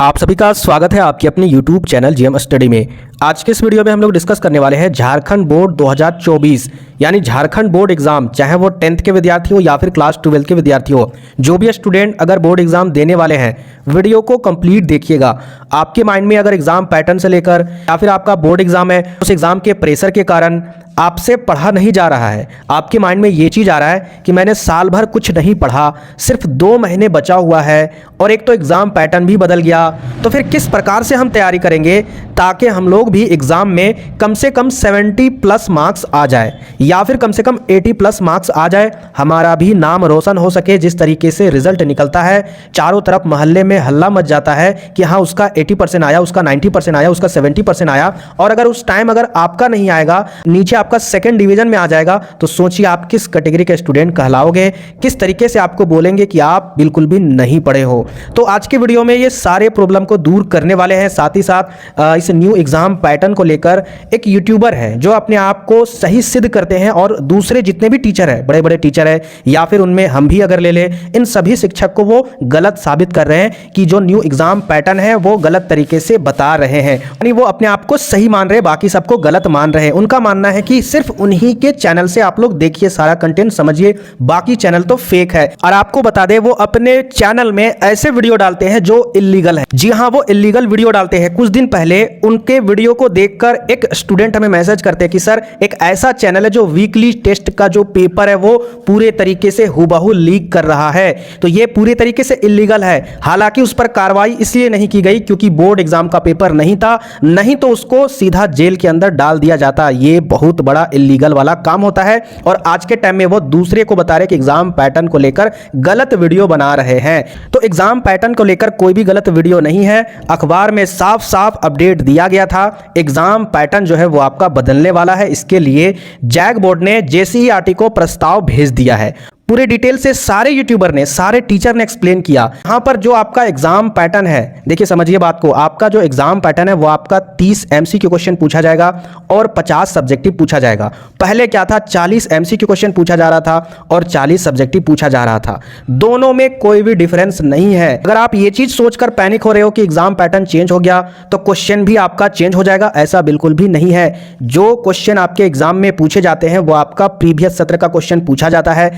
आप सभी का स्वागत है आपके अपने YouTube चैनल जीएम स्टडी में। आज के इस वीडियो में हम लोग डिस्कस करने वाले हैं झारखंड बोर्ड 2024 यानी झारखंड बोर्ड एग्जाम, चाहे वो 10th के विद्यार्थी हो या फिर क्लास 12 के विद्यार्थी हो, जो भी स्टूडेंट अगर बोर्ड एग्जाम देने वाले हैं, वीडियो को कंप्लीट देखिएगा। आपके माइंड में अगर एग्जाम पैटर्न से लेकर या फिर आपका बोर्ड एग्जाम है, उस एग्जाम के प्रेशर के कारण आपसे पढ़ा नहीं जा रहा है, आपके माइंड में ये चीज़ आ रहा है कि मैंने साल भर कुछ नहीं पढ़ा, सिर्फ 2 महीने बचा हुआ है और एक तो एग्ज़ाम पैटर्न भी बदल गया, तो फिर किस प्रकार से हम तैयारी करेंगे ताकि हम लोग भी एग्ज़ाम में कम से कम 70+ मार्क्स आ जाए या फिर कम से कम 80+ मार्क्स आ जाए, हमारा भी नाम रोशन हो सके। जिस तरीके से रिजल्ट निकलता है, चारों तरफ मोहल्ले में हल्ला मच जाता है कि हाँ उसका 80% आया, उसका 90% आया, उसका 70% आया, और अगर उस टाइम अगर आपका नहीं आएगा, नीचे आपका सेकंड डिवीजन में आ जाएगा, तो सोचिए आप किस कैटेगरी के स्टूडेंट कहलाओगे, किस तरीके से आपको बोलेंगे कि आप बिल्कुल भी नहीं पढ़े हो। तो आज के वीडियो में ये सारे प्रॉब्लम को दूर करने वाले हैं। साथ ही साथ इस न्यू एग्जाम पैटर्न को लेकर एक यूट्यूबर है जो अपने आप को सही सिद्ध करते हैं, और दूसरे जितने भी टीचर है, बड़े बड़े टीचर है या फिर उनमें हम भी अगर ले लें, इन सभी शिक्षक को वो गलत साबित कर रहे हैं कि जो न्यू एग्जाम पैटर्न है वो गलत तरीके से बता रहे हैं, यानी वो अपने आप को सही मान रहे हैं, बाकी सबको गलत मान रहे हैं। उनका मानना है कि सिर्फ उन्हीं के चैनल से आप लोग देखिए, सारा कंटेंट समझिए, बाकी चैनल तो फेक है। और आपको बता दें, वो अपने चैनल में ऐसे वीडियो डालते हैं जो इलीगल है। जी हाँ, वो इलीगल वीडियो डालते हैं। कुछ दिन पहले उनके वीडियो को देखकर एक स्टूडेंट हमें मैसेज करते हैं कि सर एक ऐसा चैनल है जो वीकली टेस्ट का जो पेपर है वो पूरे तरीके से हूबहू लीक कर रहा है, तो ये पूरे तरीके से इलीगल है। हालांकि उस पर कार्रवाई इसलिए नहीं की गई क्योंकि बोर्ड एग्जाम का पेपर नहीं था, नहीं तो उसको सीधा जेल के अंदर डाल दिया जाता। ये बहुत बड़ा इलीगल वाला काम होता है, और आज के टाइम में वो दूसरे को बता रहे कि एग्जाम पैटर्न को लेकर गलत वीडियो बना रहे हैं। तो एग्जाम पैटर्न को लेकर कोई भी गलत वीडियो नहीं है, अखबार में साफ साफ अपडेट दिया गया था। एग्जाम पैटर्न जो है वो आपका बदलने वाला है। इसके लिए जैक बोर्ड ने जेसीईआरटी को प्रस्ताव भेज दिया है। पूरे डिटेल से सारे यूट्यूबर ने, सारे टीचर ने एक्सप्लेन किया। यहां पर जो आपका एग्जाम पैटर्न है, देखिए समझिए बात को, आपका जो एग्जाम पैटर्न है वो आपका 30 एमसीक्यू क्वेश्चन पूछा जाएगा और 50 सब्जेक्टिव पूछा जाएगा। पहले क्या था, 40 एमसीक्यू क्वेश्चन पूछा जा रहा था और 40 सब्जेक्टिव पूछा जा रहा था। दोनों में कोई भी डिफरेंस नहीं है। अगर आप ये चीज सोचकर पैनिक हो रहे हो कि एग्जाम पैटर्न चेंज हो गया तो क्वेश्चन भी आपका चेंज हो जाएगा, ऐसा बिल्कुल भी नहीं है। जो क्वेश्चन आपके एग्जाम में पूछे जाते हैं वो आपका प्रीवियस सत्र का क्वेश्चन पूछा जाता है,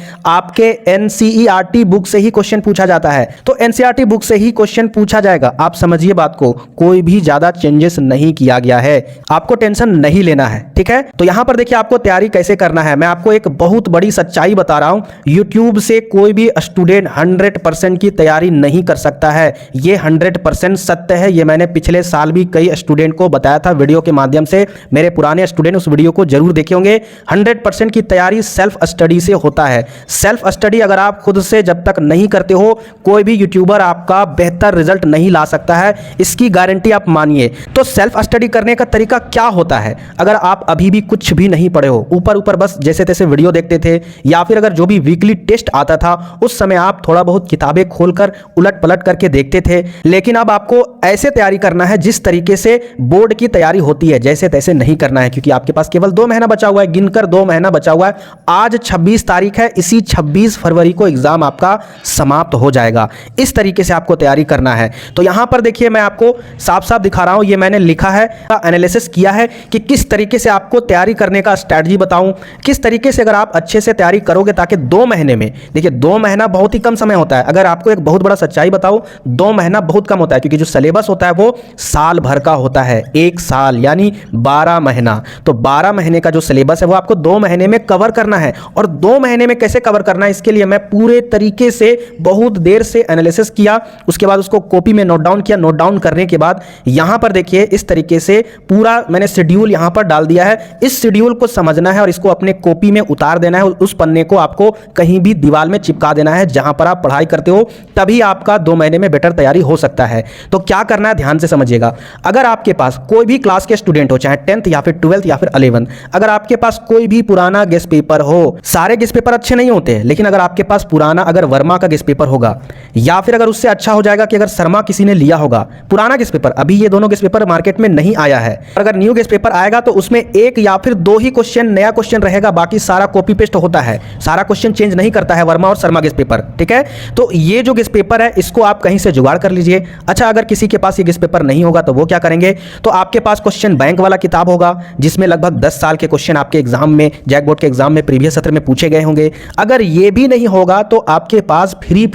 आपके एनसीईआरटी बुक से ही क्वेश्चन पूछा जाता है, तो एनसीईआरटी बुक से ही क्वेश्चन पूछा जाएगा। आप समझिए बात को, कोई भी ज्यादा चेंजेस नहीं किया गया है, आपको टेंशन नहीं लेना है, ठीक है। तो यहां पर देखिए आपको तैयारी कैसे करना है। मैं आपको एक बहुत बड़ी सच्चाई बता रहा हूं, यूट्यूब से कोई भी स्टूडेंट 100% की तैयारी नहीं कर सकता है। ये 100% सत्य है। ये मैंने पिछले साल भी कई स्टूडेंट को बताया था वीडियो के माध्यम से। मेरे पुराने स्टूडेंट उस वीडियो को जरूर देखे होंगे। 100% की तैयारी सेल्फ स्टडी से होता है। सेल्फ स्टडी अगर आप खुद से जब तक नहीं करते हो, कोई भी यूट्यूबर आपका बेहतर रिजल्ट नहीं ला सकता है, इसकी गारंटी आप मानिए। तो सेल्फ स्टडी करने का तरीका क्या होता है, अगर आप अभी भी कुछ भी नहीं पढ़े हो, ऊपर ऊपर बस जैसे तैसे वीडियो देखते थे, या फिर अगर जो भी वीकली टेस्ट आता था उस समय आप थोड़ा बहुत किताबें खोलकर उलट पलट करके देखते थे, लेकिन अब आपको ऐसे तैयारी करना है जिस तरीके से बोर्ड की तैयारी होती है, जैसे तैसे नहीं करना है, क्योंकि आपके पास केवल 2 महीना बचा हुआ है, गिनकर 2 महीना बचा हुआ है। आज 26 तारीख है, इसी 26 फरवरी को एग्जाम आपका समाप्त हो जाएगा। इस तरीके से आपको तैयारी करना है। तो यहां पर देखिए मैं आपको साफ साफ दिखा रहा हूं, ये मैंने लिखा है, एनालिसिस किया है कि किस तरीके से आपको तैयारी करने का स्ट्रैटेजी बताऊं, किस तरीके से अगर आप अच्छे से तैयारी करोगे ताकि 2 महीने में, देखिए 2 महीना बहुत ही कम समय होता है। अगर आपको एक बहुत बड़ा सच्चाई बताऊं, 2 महीना बहुत कम होता है, क्योंकि जो सिलेबस होता है वो साल भर का होता है, 1 साल यानी 12 महीना। तो 12 महीने का जो सिलेबस है वो आपको 2 महीने में कवर करना है। और 2 महीने में कैसे कवर करना है, इसके लिए मैं पूरे तरीके से बहुत देर से एनालिसिस किया, उसके बाद उसको कॉपी में नोट डाउन किया। नोट डाउन करने के बाद यहां पर देखिए इस तरीके से पूरा मैंने शेड्यूल यहां पर डाल दिया है। इस शेड्यूल को समझना है और इसको अपने कॉपी में उतार देना है। उस पन्ने को आपको कहीं भी दीवार में चिपका देना है जहां पर आप पढ़ाई करते हो, तभी आपका 2 महीने में बेटर तैयारी हो सकता है। तो क्या करना है, ध्यान से समझिएगा। अगर आपके पास कोई भी क्लास के स्टूडेंट हो, चाहे 10th या फिर 12th या फिर 11th, अगर आपके पास कोई भी पुराना गेस्ट पेपर हो, सारे गेस्ट पेपर अच्छे नहीं होते, होते हैं, लेकिन अगर आपके पास पुराना अगर वर्मा का गेस्ट पेपर होगा या फिर अगर उससे अच्छा हो जाएगा कि अगर शर्मा किसी ने लिया होगा पुराना गेस्ट पेपर, अभी ये दोनों गेस्ट पेपर मार्केट में नहीं आया है, और अगर न्यू गेस्ट पेपर आएगा तो उसमें एक या फिर दो ही क्वेश्चन नया क्वेश्चन रहेगा, बाकी सारा कॉपी पेस्ट होता है, सारा क्वेश्चन चेंज नहीं करता है वर्मा और शर्मा गेस्ट पेपर। ठीक है, तो ये जो गेस्ट पेपर है इसको आप कहीं से जुगाड़ कर लीजिए। अच्छा, अगर किसी के पास ये गेस्ट पेपर नहीं होगा तो वो क्या करेंगे, तो आपके पास क्वेश्चन बैंक वाला किताब होगा जिसमें लगभग 10 साल के क्वेश्चन आपके एग्जाम में, जैक बोर्ड के एग्जाम में प्रीवियस सत्र में पूछे गए होंगे। अगर ये भी नहीं होगा तो आपके पास फ्री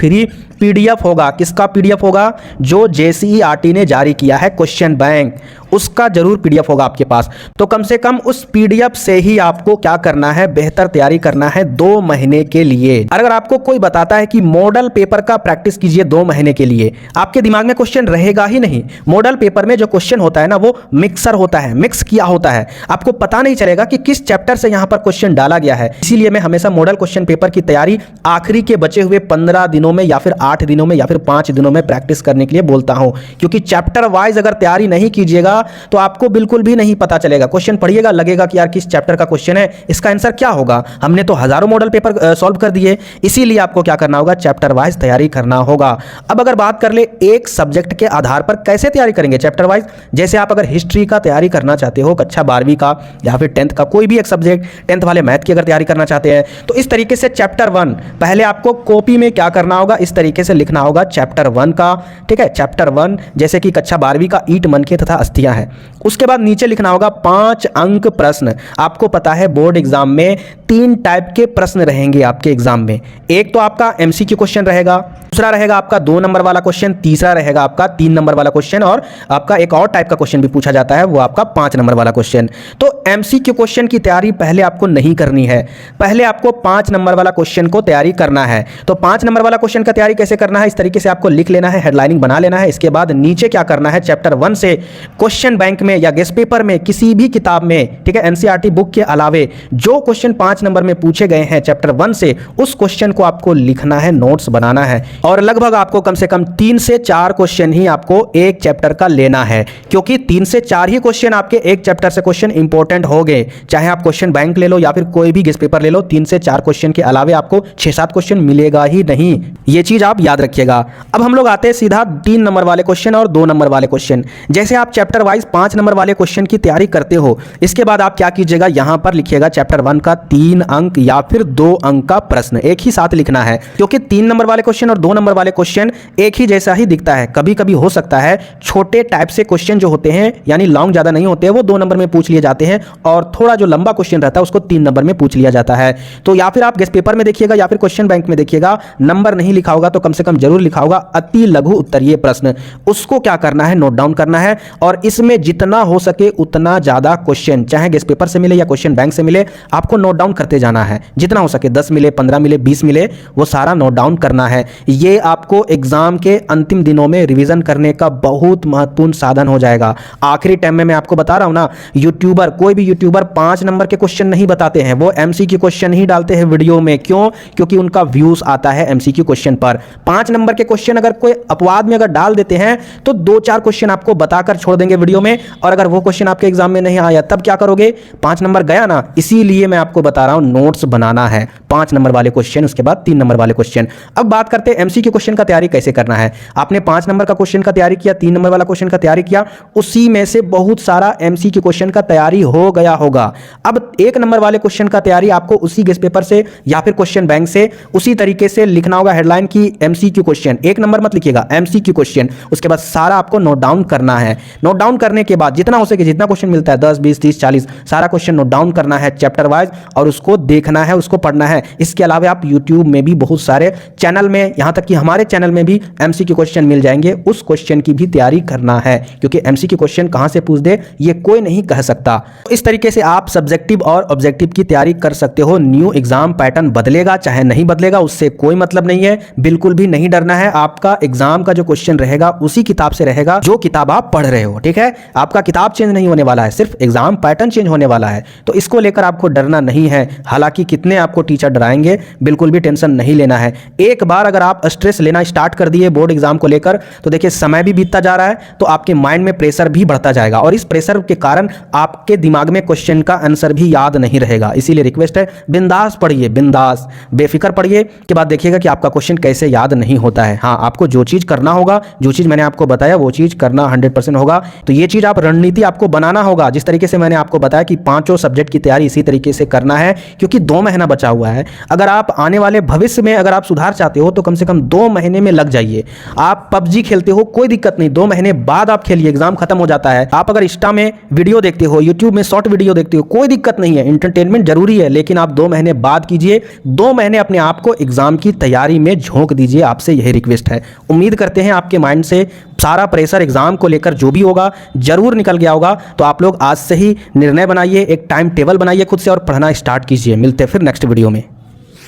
पीडीएफ होगा। किसका पीडीएफ होगा? जो जेसीईआरटी ने जारी किया है क्वेश्चन बैंक, उसका जरूर पीडीएफ होगा आपके पास। तो कम से कम उस पीडीएफ से ही आपको क्या करना है, बेहतर तैयारी करना है 2 महीने के लिए। अगर आपको कोई बताता है कि मॉडल पेपर का प्रैक्टिस कीजिए 2 महीने के लिए, आपके दिमाग में क्वेश्चन रहेगा ही नहीं। मॉडल पेपर में जो क्वेश्चन होता है ना, वो मिक्सर होता है, मिक्स किया होता है, आपको पता नहीं चलेगा कि किस चैप्टर से यहां पर क्वेश्चन डाला गया है। इसीलिए मैं हमेशा मॉडल क्वेश्चन पेपर की तैयारी आखिरी के बचे हुए 15 दिनों में या फिर 8 दिनों में या फिर 5 दिनों में प्रैक्टिस करने के लिए बोलता हूं, क्योंकि चैप्टर वाइज अगर तैयारी नहीं कीजिएगा तो आपको बिल्कुल भी नहीं पता चलेगा। क्वेश्चन पढ़िएगा, लगेगा कि यार किस चैप्टर का क्वेश्चन है, इसका आंसर क्या होगा, हमने तो हजारों मॉडल पेपर सॉल्व कर दिए। इसीलिए आपको क्या करना होगा, चैप्टर वाइज तैयारी करना होगा। अब अगर बात कर ले एक सब्जेक्ट के आधार पर कैसे तैयारी करेंगे चैप्टर वाइज, जैसे आप अगर हिस्ट्री का तैयारी करना चाहते हो, कक्षा 12वीं का या फिर 10th का कोई भी एक सब्जेक्ट, 10th वाले मैथ की अगर तैयारी करना चाहते हैं, तो इस तरीके से चैप्टर 1 पहले आपको कॉपी में क्या करना होगा, इस तरीके से लिखना होगा चैप्टर 1 का। ठीक है, चैप्टर 1 जैसे कि कक्षा 12वीं का ईंट मनके तथा अस्थियां है। उसके बाद नीचे लिखना होगा 5 अंक प्रश्न। आपको पता है बोर्ड एग्जाम में 3 टाइप के प्रश्न रहेंगे आपके एग्जाम में। एक तो आपका एमसीक्यू क्वेश्चन रहेगा, दूसरा रहेगा आपका 2 नंबर वाला क्वेश्चन, तीसरा रहेगा आपका 3 नंबर वाला क्वेश्चन, और आपका एक और टाइप का क्वेश्चन भी पूछा जाता है, वो आपका 5 नंबर वाला क्वेश्चन। तो एमसीक्यू क्वेश्चन की तैयारी पहले आपको नहीं करनी है, पहले आपको 5 नंबर वाला क्वेश्चन को तैयारी करना है। तो 5 नंबर वाला क्वेश्चन का तैयारी कैसे करना है, इस तरीके से आपको लिख लेना है, हेडलाइनिंग बना लेना है। इसके बाद नीचे क्या करना है, चैप्टर 1 से क्वेश्चन बैंक में या गेस्ट पेपर में किसी भी किताब में, ठीक है, एनसीईआरटी बुक के अलावे जो क्वेश्चन 5 नंबर में पूछे गए हैं चैप्टर 1 से, उस क्वेश्चन को आपको लिखना है, नोट्स बनाना है। और लगभग आपको कम से कम 3 से 4 क्वेश्चन ही आपको एक चैप्टर का लेना है, क्योंकि 3 से 4 ही क्वेश्चन आपके एक चैप्टर से क्वेश्चन इंपॉर्टेंट हो गए। चाहे आप क्वेश्चन बैंक ले लो या फिर कोई भी गेस्ट पेपर ले लो, 3 से 4 क्वेश्चन के अलावे आपको 6-7 क्वेश्चन मिलेगा ही नहीं, ये चीज आप याद रखिएगा। अब हम लोग आते हैं सीधा 3 नंबर वाले क्वेश्चन और 2 नंबर वाले क्वेश्चन। जैसे आप चैप्टर वाइज 5 नंबर वाले क्वेश्चन की तैयारी करते हो, इसके बाद आप क्या कीजिएगा, यहां पर लिखिएगा चैप्टर 1 का 3 अंक या फिर 2 अंक का प्रश्न, एक ही साथ लिखना है, क्योंकि 3 नंबर वाले क्वेश्चन और 2 नंबर वाले क्वेश्चन एक ही जैसा ही दिखता है। कभी कभी हो सकता है छोटे टाइप से क्वेश्चन जो होते हैं, यानी लॉन्ग ज्यादा नहीं होते हैं, वो 2 नंबर में पूछ लिए जाते हैं, और थोड़ा जो लंबा क्वेश्चन रहता है उसको 3 नंबर में पूछ लिया जाता है। तो या फिर आप गेस्ट पेपर में देखिएगा या फिर क्वेश्चन बैंक में देखिएगा, नंबर नहीं लिखा होगा तो कम से कम जरूर लिखा होगा अति लघु उत्तरीय प्रश्न। उसको क्या करना है, नोट डाउन करना है, और इसमें जितना हो सके उतना ज्यादा क्वेश्चन, चाहे गेस्ट पेपर से मिले या क्वेश्चन बैंक से मिले, आपको नोट डाउन करते जाना है। जितना हो सके 10 मिले, 15 मिले, 20 मिले, वो सारा नोट डाउन करना है। ये आपको एग्जाम के अंतिम दिनों में रिवीजन करने का बहुत महत्वपूर्ण साधन हो जाएगा। आखिरी टाइम में मैं आपको बता रहा हूं ना, यूट्यूबर, कोई भी यूट्यूबर 5 नंबर के क्वेश्चन नहीं बताते हैं, वो एमसीक्यू क्वेश्चन ही डालते हैं वीडियो में। क्यों? क्योंकि उनका व्यूज आता है एमसीक्यू क्वेश्चन पर। 5 नंबर के क्वेश्चन अगर कोई अपवाद में अगर डाल देते हैं तो 2-4 क्वेश्चन आपको बताकर छोड़ देंगे वीडियो में, और अगर वो क्वेश्चन आपके एग्जाम में नहीं आया तब क्या करोगे, 5 नंबर गया ना। इसीलिए मैं आपको बता रहा हूं, नोट्स बनाना है, 5 नंबर वाले क्वेश्चन, उसके बाद 3 नंबर वाले क्वेश्चन। अब बात करते हैं एमसीक्यू क्वेश्चन का तैयारी कैसे करना है। आपने 5 नंबर का क्वेश्चन का तैयारी किया, 3 नंबर वाला क्वेश्चन का तैयारी किया, उसी में से बहुत सारा एमसीक्यू क्वेश्चन का तैयारी हो गया होगा। अब 1 नंबर वाले क्वेश्चन का तैयारी आपको उसी गेस्ट पेपर से या फिर क्वेश्चन बैंक से उसी तरीके से लिखना होगा, हेडलाइन की एमसीक्यू क्वेश्चन, 1 नंबर मत लिखिएगा, एमसीक्यू क्वेश्चन। उसके बाद सारा आपको नोट डाउन करना है। नोट डाउन करने के बाद जितना हो सके, जितना क्वेश्चन मिलता है 10, 20, 30, 40, सारा क्वेश्चन नोट डाउन करना है चैप्टर वाइज, और उसको देखना है, उसको पढ़ना है। इसके अलावा आप यूट्यूब में भी बहुत सारे चैनल में, यहां तक कि हमारे चैनल में भी एमसीक्यू क्वेश्चन मिल जाएंगे, उस क्वेश्चन की भी तैयारी करना है, क्योंकि एमसीक्यू क्वेश्चन कहां से पूछ दे ये कोई नहीं कह सकता। इस तरीके से आप सब्जेक्टिव और ऑब्जेक्टिव की तैयारी कर सकते हो। न्यू एग्जाम पैटर्न बदलेगा चाहे नहीं बदलेगा, उससे कोई मतलब नहीं है, बिल्कुल भी नहीं डरना है। आपका एग्जाम का जो क्वेश्चन रहेगा उसी किताब से रहेगा जो किताब आप पढ़ रहे हो, ठीक है। आपका किताब चेंज नहीं होने वाला है, सिर्फ एग्जाम पैटर्न चेंज होने वाला है, तो इसको लेकर आपको डरना नहीं है। हालांकि कितने आपको टीचर डराएंगे, बिल्कुल भी टेंशन नहीं लेना है। एक बार अगर आप स्ट्रेस लेना स्टार्ट कर दिए बोर्ड एग्जाम को लेकर तो देखिए समय भी बीतता जा रहा है, तो आपके माइंड में प्रेशर भी बढ़ता जाएगा और इस प्रेशर के कारण आपके दिमाग में क्वेश्चन का आंसर भी याद नहीं रहेगा। इसीलिए रिक्वेस्ट है, बिंदास पढ़िए, बिंदास बेफिक्र पढ़िए, के बाद देखिएगा कि आपका क्वेश्चन कैसे याद नहीं होता है। हाँ, आपको जो चीज़ करना होगा, जो चीज़ मैंने आपको बताया वो चीज़ करना 100% होगा। तो ये चीज़ आप रणनीति आपको बनाना होगा, जिस तरीके से मैंने आपको बताया कि पांचों सब्जेक्ट की तैयारी इसी तरीके से करना है, क्योंकि 2 महीना बचा हुआ है। अगर आप आने वाले भविष्य में अगर आप सुधार चाहते हो तो कम से कम 2 महीने में लग जाइए। आप पबजी खेलते हो, कोई दिक्कत नहीं, 2 महीने बाद आप खेलिए, एग्जाम खत्म हो जाता है। आप अगर इंस्टा में वीडियो देखते हो, यूट्यूब में शॉर्ट वीडियो देखते हो, कोई दिक्कत नहीं है, एंटरटेनमेंट जरूरी है, लेकिन आप 2 महीने बाद कीजिए। 2 महीने अपने आप को एग्जाम की तैयारी में झोंक दीजिए, आपसे यही रिक्वेस्ट है। उम्मीद करते हैं आपके माइंड से सारा प्रेशर एग्जाम को लेकर जो भी होगा जरूर निकल गया होगा। तो आप लोग आज से ही निर्णय बनाइए, एक टाइम टेबल बनाइए खुद से और पढ़ना स्टार्ट कीजिए। मिलते हैं फिर नेक्स्ट वीडियो में।